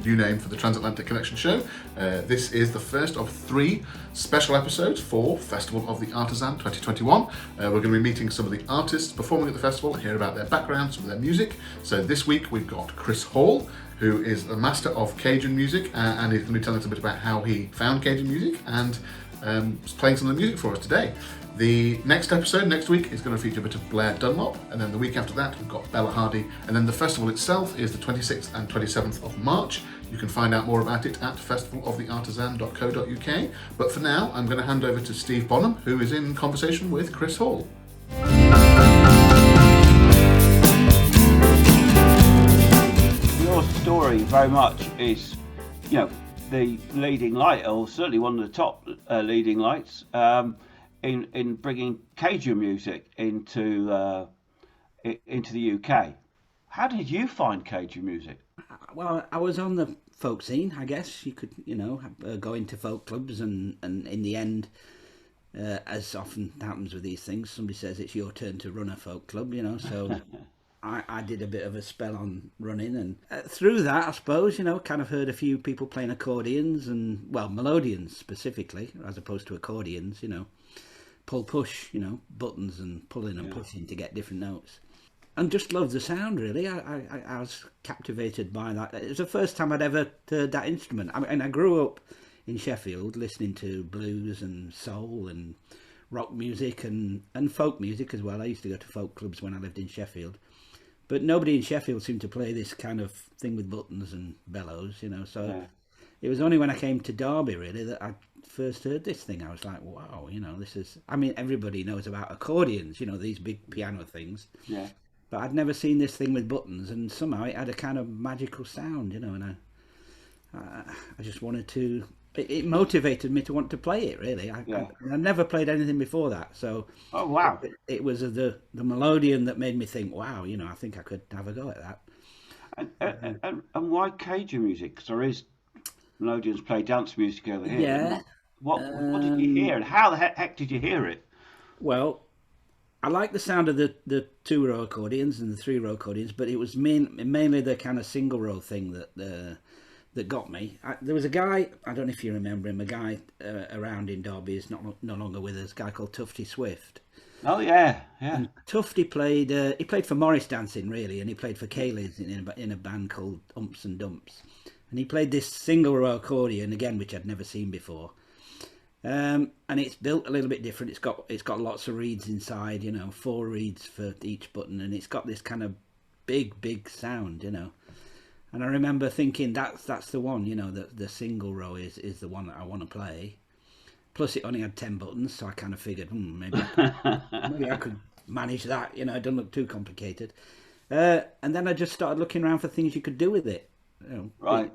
new name for the Transatlantic Connection show. This is the first of 3 special episodes for Festival of the Artisan 2021. We're going to be meeting some of the artists performing at the festival and hear about their background, some of their music. So this week we've got Chris Hall, who is the master of Cajun music, and he's going to be telling us a bit about how he found Cajun music and playing some of the music for us today. The next episode next week is going to feature a bit of Blair Dunlop, and then the week after that we've got Bella Hardy, and then the festival itself is the 26th and 27th of March. You can find out more about it at festivaloftheartisan.co.uk. But for now, I'm going to hand over to Steve Bonham, who is in conversation with Chris Hall. Your story very much is, the leading light, or certainly one of the top leading lights, in bringing Cajun music into the UK. How did you find Cajun music? Well, I was on the folk scene, I guess. You could, go into folk clubs and in the end, as often happens with these things, somebody says it's your turn to run a folk club, so I did a bit of a spell on running, and through that, I suppose, kind of heard a few people playing accordions and, melodeons specifically, as opposed to accordions, pull push, buttons and pulling and pushing to get different notes, and just loved the sound. Really, I was captivated by that. It was the first time I'd ever heard that instrument. I grew up in Sheffield listening to blues and soul and rock music and folk music as well. I used to go to folk clubs when I lived in Sheffield, but nobody in Sheffield seemed to play this kind of thing with buttons and bellows, so yeah. It was only when I came to Derby, really, that I first heard this thing. I was like, wow, this is... everybody knows about accordions, these big piano things. Yeah. But I'd never seen this thing with buttons, and somehow it had a kind of magical sound, and I just wanted to... It motivated me to want to play it, really. I never played anything before that, so... Oh, wow. It was the melodeon that made me think, wow, I think I could have a go at that. And why Cajun music? Because there is... melodians play dance music over here. Yeah. What did you hear, and how the heck did you hear it? Well, I like the sound of the 2-row accordions and the 3-row accordions, but it was mainly the kind of single row thing that got me. There was a guy, I don't know if you remember him, a guy around in Derby, is no longer with us, a guy called Tufty Swift. Oh yeah. And Tufty played. He played for Morris Dancing, really, and he played for Kayleys in a band called Umps and Dumps. And he played this single row accordion again, which I'd never seen before. And it's built a little bit different. It's got lots of reeds inside, 4 reeds for each button, and it's got this kind of big sound, And I remember thinking that's the one, the single row is the one that I want to play. Plus, it only had 10 buttons, so I kind of figured, maybe I could manage that. It doesn't look too complicated. And then I just started looking around for things you could do with it. Right.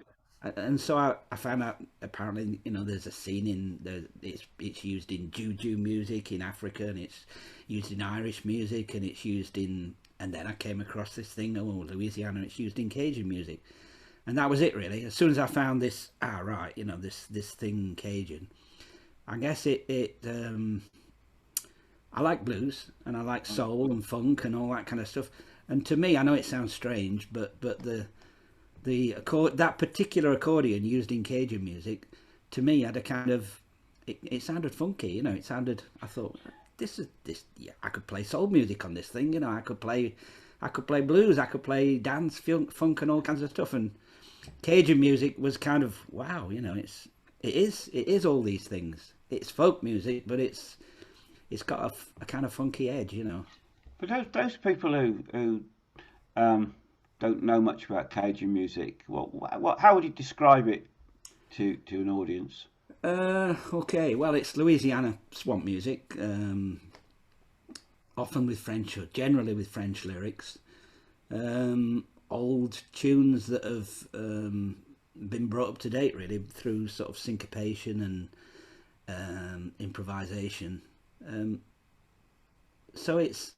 And so I found out apparently there's a scene in it's used in juju music in Africa, and it's used in Irish music, and it's used in, and then I came across this thing, Louisiana, it's used in Cajun music, and that was it really. As soon as I found this, this thing Cajun, I guess I like blues and I like soul and funk and all that kind of stuff, and to me, I know it sounds strange, but that particular accordion used in Cajun music, to me, had a kind of, it sounded funky, it sounded, I thought, I could play soul music on this thing, I could play blues, I could play dance, funk and all kinds of stuff, and Cajun music was kind of, wow, it is all these things. It's folk music, but it's got a kind of funky edge, But those people who don't know much about Cajun music, how would you describe it to an audience? Okay, well, it's Louisiana swamp music, often with French, or generally with French lyrics, old tunes that have been brought up to date, really, through sort of syncopation and improvisation. So it's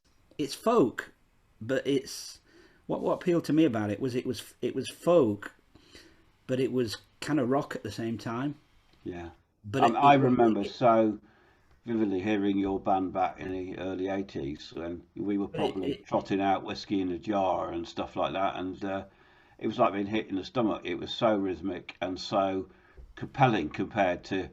folk, but it's what appealed to me about it was folk, but it was kind of rock at the same time. Yeah, but I remember so vividly hearing your band back in the early 80s when we were probably trotting out whiskey in a jar and stuff like that, and it was like being hit in the stomach. It was so rhythmic and so compelling compared to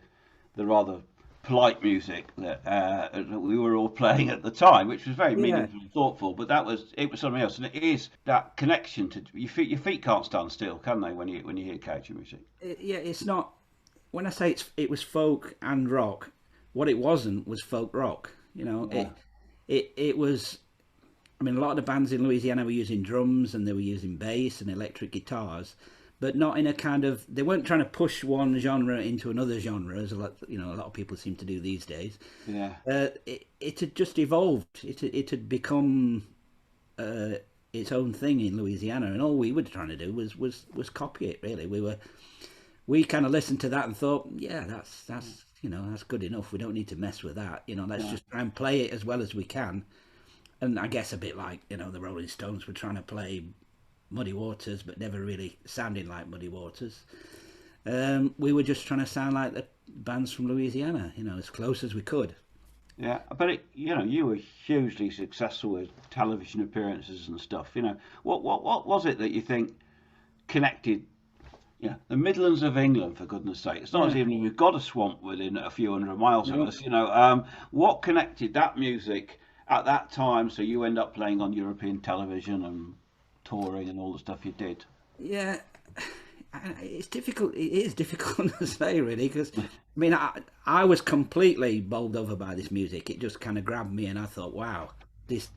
the rather polite music that we were all playing at the time, which was very Yeah, meaningful and thoughtful. But it was something else, and it is that connection to your feet. Your feet can't stand still, can they? When you hear Cajun music? yeah. It's not. When I say it was folk and rock, what it wasn't was folk rock. You know, Yeah, it was. I mean, a lot of the bands in Louisiana were using drums and they were using bass and electric guitars, but not in a kind of. They weren't trying to push one genre into another genre, as a lot of people seem to do these days. yeah, It had just evolved. It had become its own thing in Louisiana, and all we were trying to do was copy it. Really, we kind of listened to that and thought, yeah, that's good enough. We don't need to mess with that. Let's yeah, just try and play it as well as we can. And I guess a bit like the Rolling Stones were trying to play Muddy Waters, but never really sounding like Muddy Waters. We were just trying to sound like the bands from Louisiana, as close as we could. yeah. But you were hugely successful with television appearances and stuff. What was it that you think connected? Yeah, the Midlands of England, for goodness sake. It's not as Yeah. even we've got a swamp within a few hundred miles of No. us. What connected that music at that time so you end up playing on European television and touring and all the stuff you did? Yeah, it's difficult. It is difficult to say, really, because I mean, I was completely bowled over by this music. It just kind of grabbed me, and I thought, wow, this.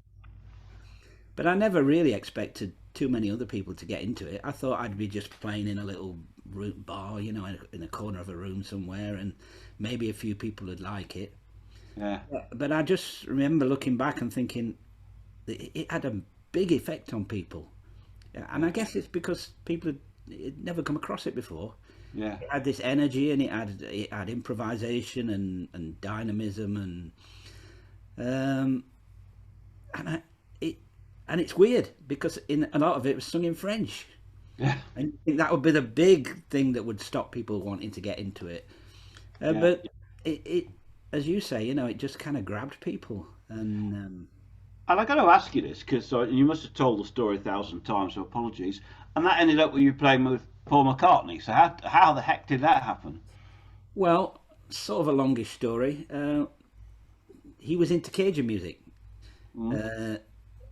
But I never really expected too many other people to get into it. I thought I'd be just playing in a little bar, in a corner of a room somewhere, and maybe a few people would like it. Yeah, But I just remember looking back and thinking that it had a big effect on people. Yeah, and I guess it's because people had never come across it before. yeah, It had this energy, and it had improvisation and dynamism, um, and it's weird because in a lot of it was sung in French, yeah, and I think that would be the big thing that would stop people wanting to get into it. yeah. But it, as you say, it just kind of grabbed people, and And I got to ask you this because you must have told the story 1,000 times, so apologies. And that ended up with you playing with Paul McCartney. So how the heck did that happen? well, sort of a longish story. He was into Cajun music. Mm,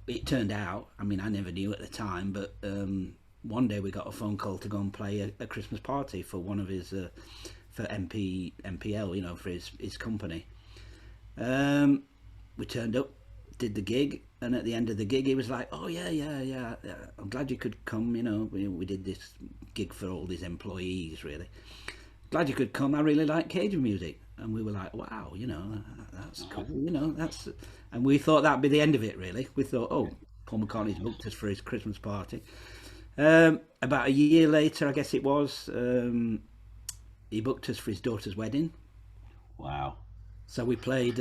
It turned out, I mean, I never knew at the time, but one day we got a phone call to go and play a Christmas party for one of his, for MPL, for his company. We turned up, did the gig, and at the end of the gig, he was like, "Oh yeah, I'm glad you could come. We did this gig for all these employees, really. Glad you could come. I really like Cajun music." And we were like, "Wow, that's cool. That's." And we thought that'd be the end of it, really. We thought, "Oh, Paul McCartney's booked us for his Christmas party." About a year later, I guess it was, he booked us for his daughter's wedding. wow. So we played,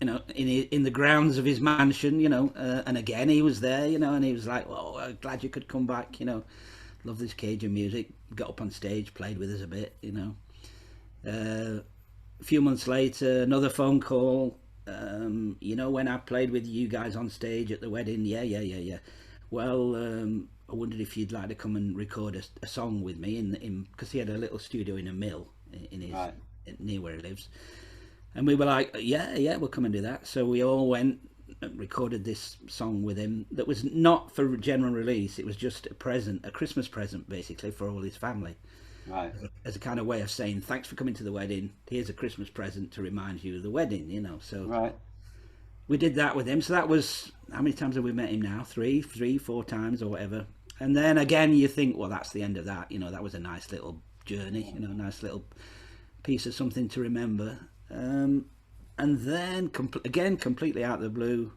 in the grounds of his mansion, and again he was there, and he was like, "Well, glad you could come back, love this Cajun music." Got up on stage, played with us a bit, A few months later, another phone call. When I played with you guys on stage at the wedding, yeah. Well, I wondered if you'd like to come and record a song with me because he had a little studio in a mill in his Right. near where he lives. And we were like, yeah, we'll come and do that. So we all went and recorded this song with him that was not for general release. It was just a Christmas present, basically, for all his family. Right. As a kind of way of saying, thanks for coming to the wedding. Here's a Christmas present to remind you of the wedding, So Right. we did that with him. So that was, how many times have we met him now? Three, 4 times or whatever. And then again, you think, well, that's the end of that. That was a nice little journey, a nice little piece of something to remember. And then, again, completely out of the blue,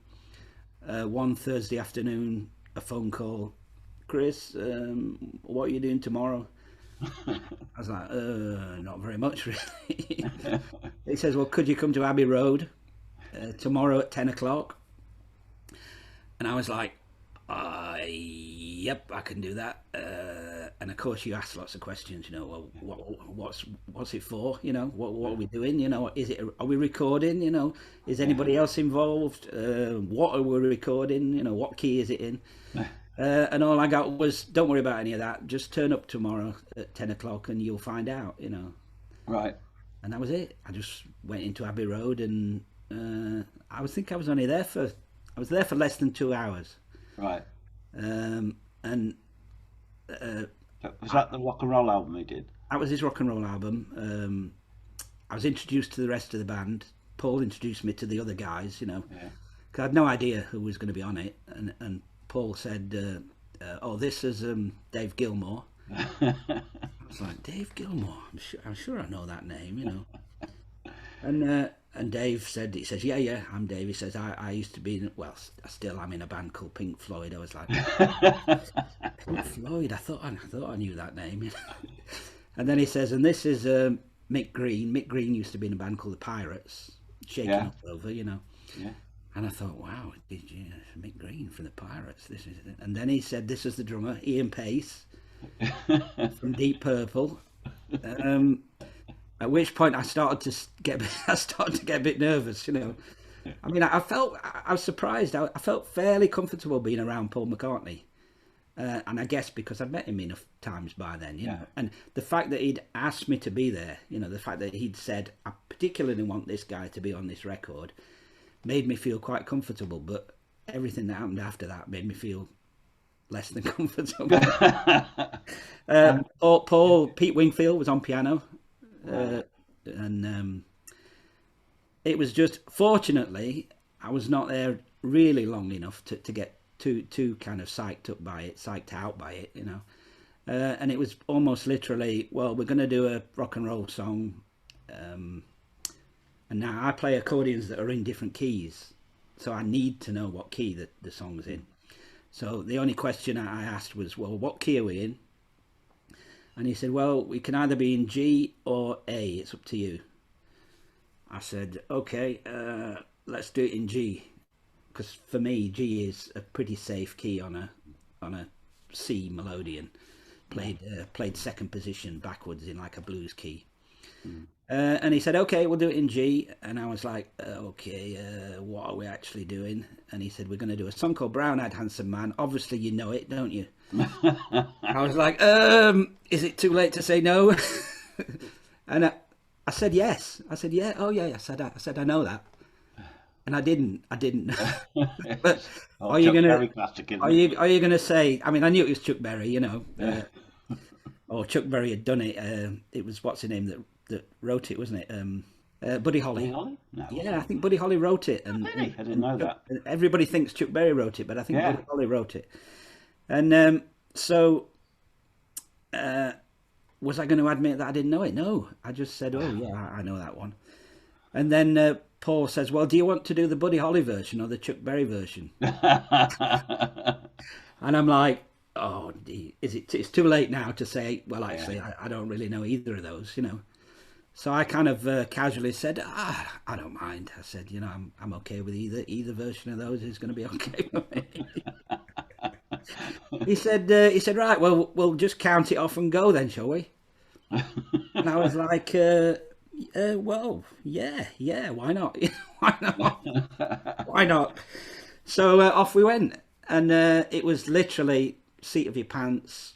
one Thursday afternoon, a phone call. "Chris, what are you doing tomorrow?" I was like, not very much, really. He says, "Well, could you come to Abbey Road tomorrow at 10 o'clock?" And I was like, yep, I can do that. And of course, you ask lots of questions. Well, what's it for? What are we doing? Are we recording? Is anybody else involved? What are we recording? What key is it in? And all I got was, don't worry about any of that. Just turn up tomorrow at 10 o'clock and you'll find out, Right. And that was it. I just went into Abbey Road and I was only there for, I was there for less than 2 hours. Right. And Was that the rock and roll album he did? that was his rock and roll album. I was introduced to the rest of the band. Paul introduced me to the other guys, Yeah. because I had no idea who was going to be on it. And Paul said, "Oh, this is Dave Gilmour." I was like, "Dave Gilmour? I'm sure I know that name, And Dave said, he says, "Yeah, I'm Dave." He says, "I used to be in, well, I still am in a band called Pink Floyd." I was like, Pink Floyd. I thought I knew that name. And then he says, "And this is Mick Green." Mick Green used to be in a band called the Pirates, shaking Yeah. up over, Yeah. And I thought, wow, Mick Green from the Pirates. This is it. And then he said, "This is the drummer, Ian Pace from Deep Purple." At which point I started to get a bit nervous. I mean, I was surprised. I felt fairly comfortable being around Paul McCartney, and I guess because I'd met him enough times by then, Yeah. And the fact that he'd asked me to be there, the fact that he'd said, "I particularly want this guy to be on this record," made me feel quite comfortable. But everything that happened after that made me feel less than comfortable. Pete Wingfield was on piano, and it was just, fortunately, I was not there really long enough to get too kind of psyched out by it, and it was almost literally, well, we're going to do a rock and roll song, and now I play accordions that are in different keys, so I need to know what key the song's in. So the only question I asked was, well, what key are we in? And he said, well, we can either be in G or A, it's up to you. I said, okay, let's do it in G, because for me, G is a pretty safe key on a C melodeon, played second position backwards in like a blues key. And he said, okay, we'll do it in G. And I was like, okay, what are we actually doing? And he said, we're going to do a song called Brown Eyed Handsome Man. Obviously, you know it, don't you? I was like, is it too late to say no? And I said yes. I said, yeah, oh yeah. I said, I know that. And I didn't. But are you gonna say? I mean, I knew it was Chuck Berry, or Chuck Berry had done it. It was, what's his name that wrote it, wasn't it? Buddy Holly. Buddy Holly? No. Yeah, I think Buddy Holly wrote it. And Really? I didn't know that. Everybody thinks Chuck Berry wrote it, but I think Yeah. Buddy Holly wrote it. And so, was I going to admit that I didn't know it? No, I just said, oh yeah, I know that one. And then Paul says, well, do you want to do the Buddy Holly version or the Chuck Berry version? And I'm like, oh, it's too late now to say, well, actually, I don't really know either of those, So I kind of casually said, I don't mind. I said, I'm okay with either version of those is going to be okay for me. He said, right, well, we'll just count it off and go then, shall we? And I was like, well, yeah, why not? Why not? So off we went. And it was literally seat of your pants,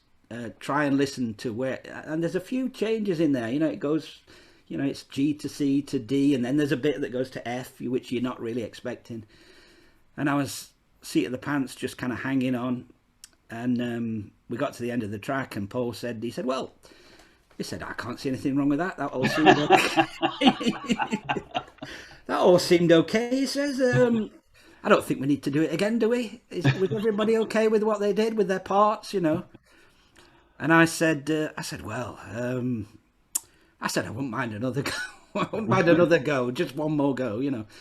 try and listen to where, and there's a few changes in there, it goes, it's G to C to D, and then there's a bit that goes to F, which you're not really expecting. And I was seat of the pants, just kind of hanging on. And we got to the end of the track, and Paul said, well, I can't see anything wrong with that. That all seemed okay. That all seemed okay. He says, I don't think we need to do it again, do we? Was everybody okay with what they did with their parts, And I said, well, I wouldn't mind another go. I wouldn't mind another go, just one more go,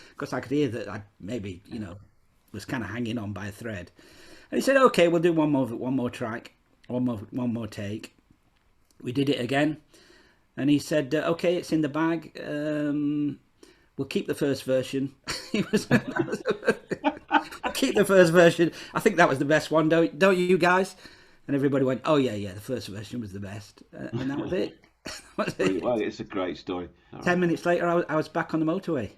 because I could hear that I maybe, was kind of hanging on by a thread. And he said, okay, we'll do one more track, one more take. We did it again, and he said, okay, it's in the bag. We'll keep the first version. I'll keep the first version. I think that was the best one, don't you guys? And everybody went, oh yeah, the first version was the best, and that was it. Well, it's a great story. 10 minutes later, I was back on the motorway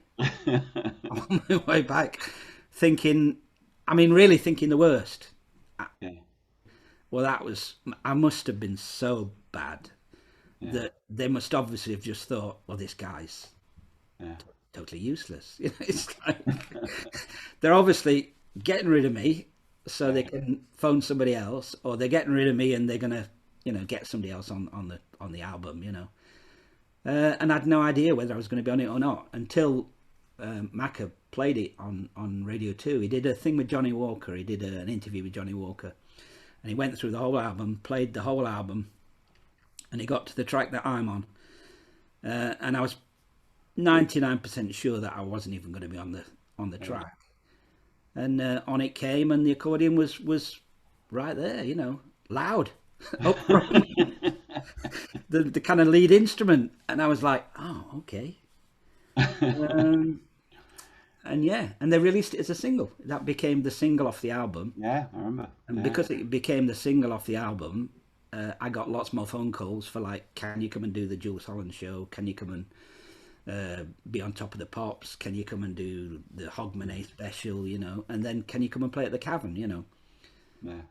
on my way back, really thinking the worst. Yeah. well, I must have been so bad that they must obviously have just thought, well, this guy's totally useless. You know, it's like they're obviously getting rid of me so they can phone somebody else, or they're getting rid of me and they're gonna, you know, get somebody else on the album, you know. And I had no idea whether I was going to be on it or not until Macca played it on Radio 2. He did a thing with Johnny Walker. He did an interview with Johnny Walker, and he went through the whole album, played the whole album, and he got to the track that I'm on, and I was 99% sure that I wasn't even going to be on the track, and on it came, and the accordion was right there, you know, loud, up front. the kind of lead instrument, and I was like, oh, okay. And they released it as a single. That became the single off the album. Yeah, I remember. And because it became the single off the album, I got lots more phone calls for like, can you come and do the Jules Holland show? Can you come and be on Top of the Pops? Can you come and do the Hogmanay special, you know? And then can you come and play at the Cavern, you know? Yeah.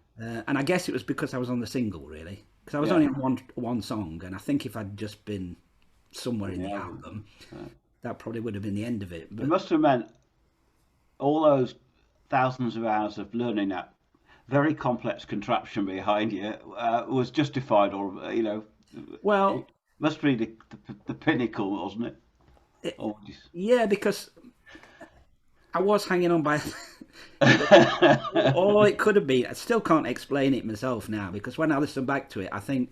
And I guess it was because I was on the single, really. Because I was only on one song, and I think if I'd just been somewhere in the album, that probably would have been the end of it. But it must have meant all those thousands of hours of learning that very complex contraption behind you was justified, or, you know. Well, it must be the pinnacle, wasn't it? Yeah, because I was hanging on by all it could have been. I still can't explain it myself now, because when I listen back to it, I think,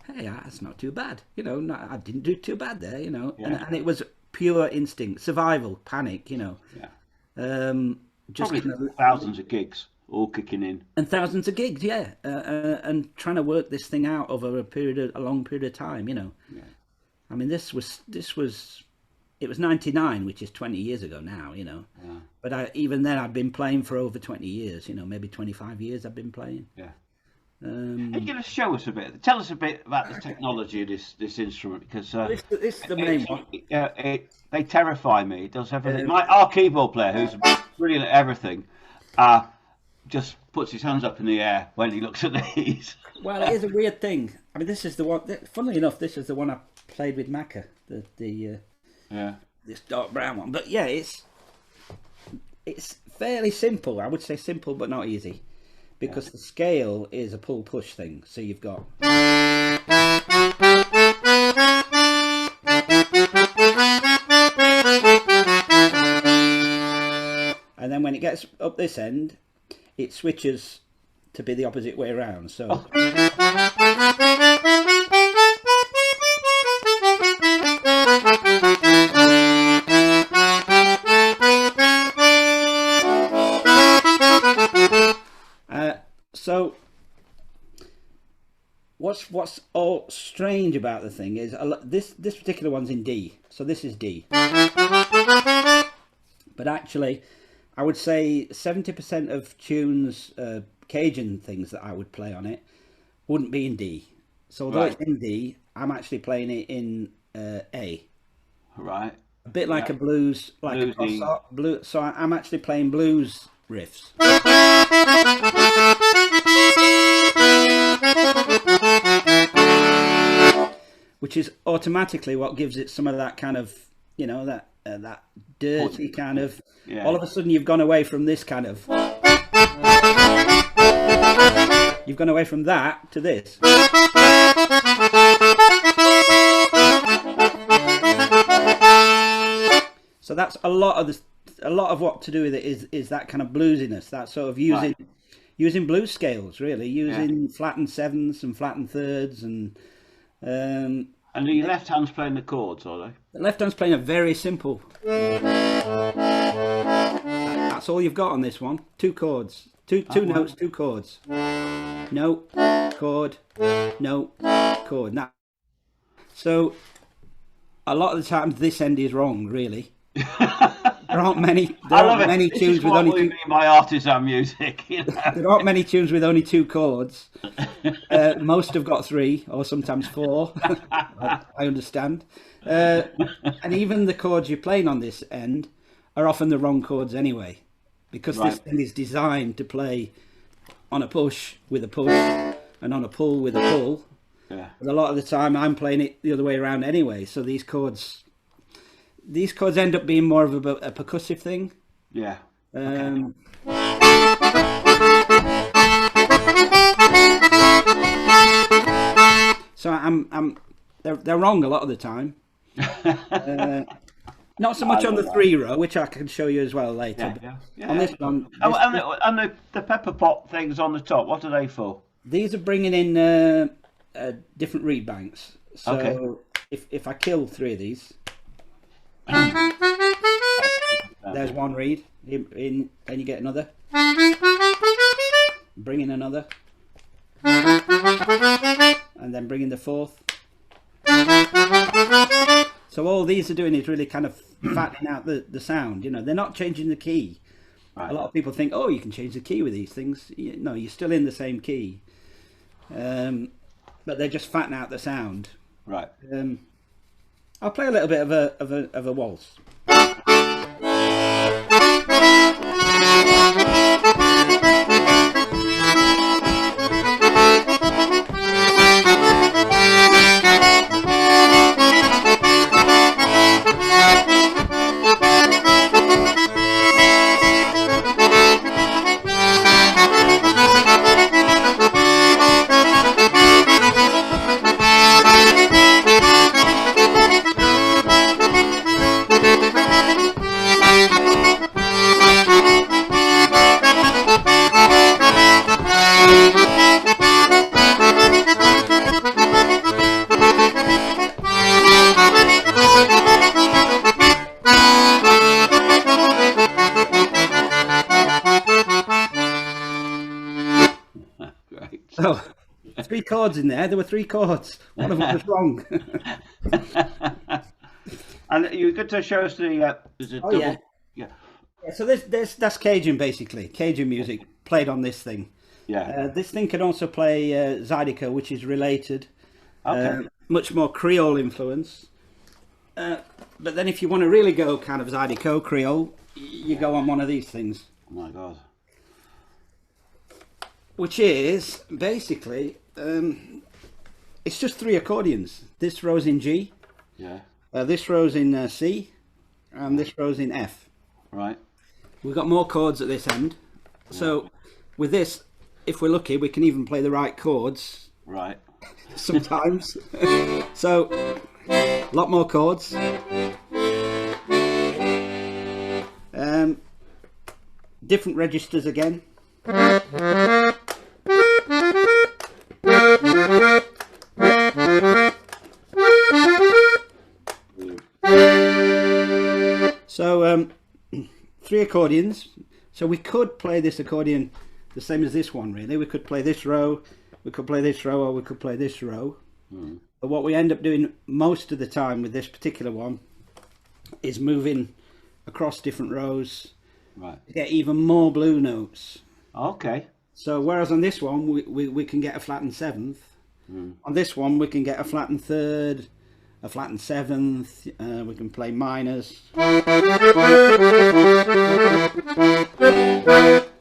hey, that's not too bad. You know, I didn't do too bad there, you know. Yeah. And it was pure instinct, survival, panic, you know. Yeah. Just probably thousands of gigs all kicking in. And thousands of gigs, yeah. And trying to work this thing out over a long period of time, you know. Yeah. I mean, this was it was 99, which is 20 years ago now, you know. Yeah. But even then, I'd been playing for over 20 years, you know, maybe 25 years I've been playing. Yeah. Can you just show us a bit? Tell us a bit about the technology of this instrument, because this is the main one. They terrify me. It does everything. Our keyboard player, who's brilliant at everything, just puts his hands up in the air when he looks at these. Well, it is a weird thing. I mean, this is the one. Funnily enough, this is the one I played with Macca. This dark brown one. But yeah, it's fairly simple. I would say simple, but not easy, because the scale is a pull-push thing. So you've got, and then when it gets up this end, it switches to be the opposite way around. So. So what's all strange about the thing is this particular one's in D, so this is D. But actually, I would say 70% of tunes, Cajun things that I would play on it, wouldn't be in D. So although it's in D, I'm actually playing it in A. Right. A bit like a blues, like blues. So I'm actually playing blues riffs. Which is automatically what gives it some of that kind of, you know, that dirty kind of. Yeah. All of a sudden, you've gone away from this kind of. You've gone away from that to this. So that's a lot of this. A lot of what to do with it is that kind of bluesiness, that sort of using blues scales, really, using flattened sevenths and flattened thirds, and the left hand's playing the chords, are they? The left hand's playing a very simple. That's all you've got on this one. Two chords, two notes, two chords. Note, chord, note, chord. Now, so a lot of the times this end is wrong, really. There aren't many tunes with only two. My artisan music, you know? There aren't many tunes with only two chords. Most have got three, or sometimes four. I understand. And even the chords you're playing on this end are often the wrong chords anyway, because this thing is designed to play on a push with a push, and on a pull with a pull. Yeah. But a lot of the time I'm playing it the other way around anyway. So these chords end up being more of a percussive thing. Yeah. So they're wrong a lot of the time. Not so much on the 3-row, which I can show you as well later. Yeah. On this one, and the pepper pot things on the top. What are they for? these are bringing in different reed banks. So Okay. if I kill 3 of these, there's one reed. Then you get another. Bring in another. And then bring in the 4th. So all these are doing is really kind of fattening out the sound. You know, they're not changing the key. Right. A lot of people think, oh, you can change the key with these things. No, you're still in the same key. But they're just fattening out the sound. Right. I'll play a little bit of a waltz. So, 3 chords in there. There were 3 chords. One of them was wrong. And you got to show us the. Is it Oh, double? yeah. Yeah. Yeah, so that's Cajun basically. Cajun music played on this thing. Yeah. This thing can also play Zydeco, which is related. Okay. Much more Creole influence. But then if you want to really go kind of Zydeco Creole, you go on one of these things. Oh my God. Which is basically, it's just 3 accordions. This row's in G, Yeah. this row's in C, and this row's in F. Right. We've got more chords at this end. So with this, if we're lucky, we can even play the right chords Right. sometimes. So, a lot more chords. Different registers again. So 3 accordions. So we could play this accordion the same as this one really. We could play this row, we could play this row, or we could play this row. But what we end up doing most of the time with this particular one is moving across different rows Right. to get even more blue notes. Okay. So whereas on this one we can get a flattened 7th, on this one we can get a flattened 3rd, a flattened 7th, we can play minors,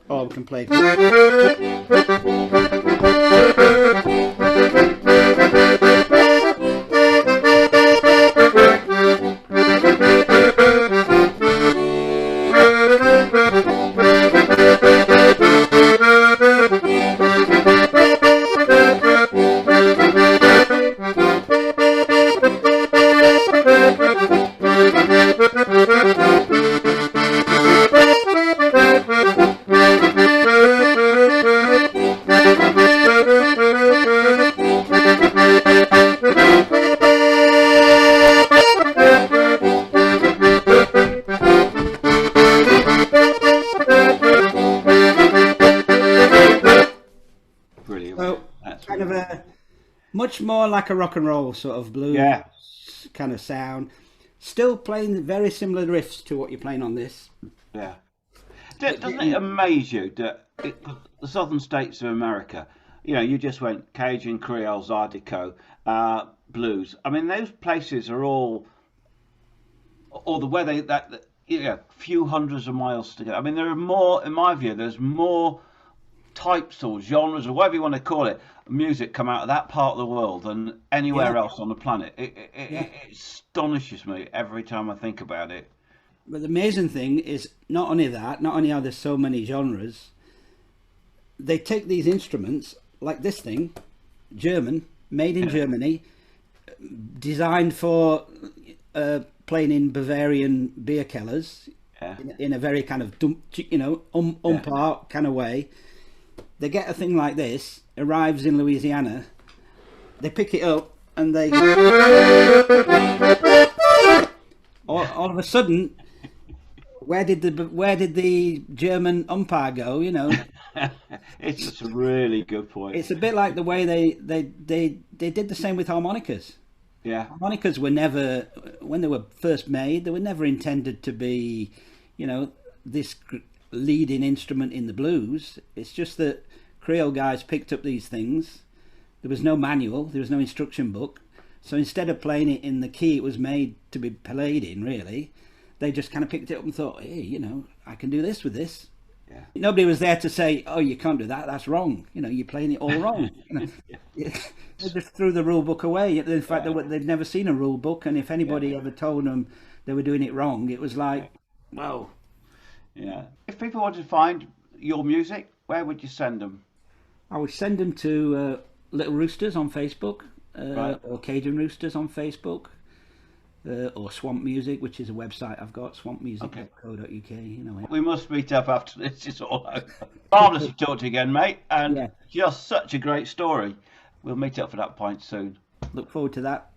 or we can play Brilliant. So, That's kind of really a much more like a rock and roll sort of blues kind of sound. Still playing very similar riffs to what you're playing on this. Yeah. Doesn't it amaze you that the southern states of America, you know, you just went Cajun, Creole, Zydeco, blues. I mean, those places are all, or the where they few hundreds of miles to go. I mean, there are more, in my view, there's more types or genres or whatever you want to call it, music come out of that part of the world than anywhere else on the planet. It astonishes me every time I think about it. But the amazing thing is not only are there so many genres, they take these instruments like this thing, German, made in Germany, designed for playing in Bavarian beer kellers, in a very kind of umpart kind of way. They get a thing like this, arrives in Louisiana, they pick it up, and they all of a sudden, where did the German umpire go? You know, it's just a really good point. It's a bit like the way they did the same with harmonicas. Yeah, harmonicas were never, when they were first made, they were never intended to be, you know, this leading instrument in the blues. It's just that Creole guys picked up these things. There was no manual, there was no instruction book. So instead of playing it in the key it was made to be played in, really, they just kind of picked it up and thought, hey, you know, I can do this with this. Yeah. Nobody was there to say, oh, you can't do that, that's wrong. You know, you're playing it all wrong. You know, they just threw the rule book away. In fact, they'd never seen a rule book, and if anybody ever told them they were doing it wrong, it was like, whoa. Yeah. If people wanted to find your music, where would you send them? I would send them to Little Roosters on Facebook, or Cajun Roosters on Facebook, or Swamp Music, which is a website I've got, swampmusic.co.uk. You know. We must meet up after this is all over. Marvellous to talk to you again, mate, and just such a great story. We'll meet up for that point soon. Look forward to that.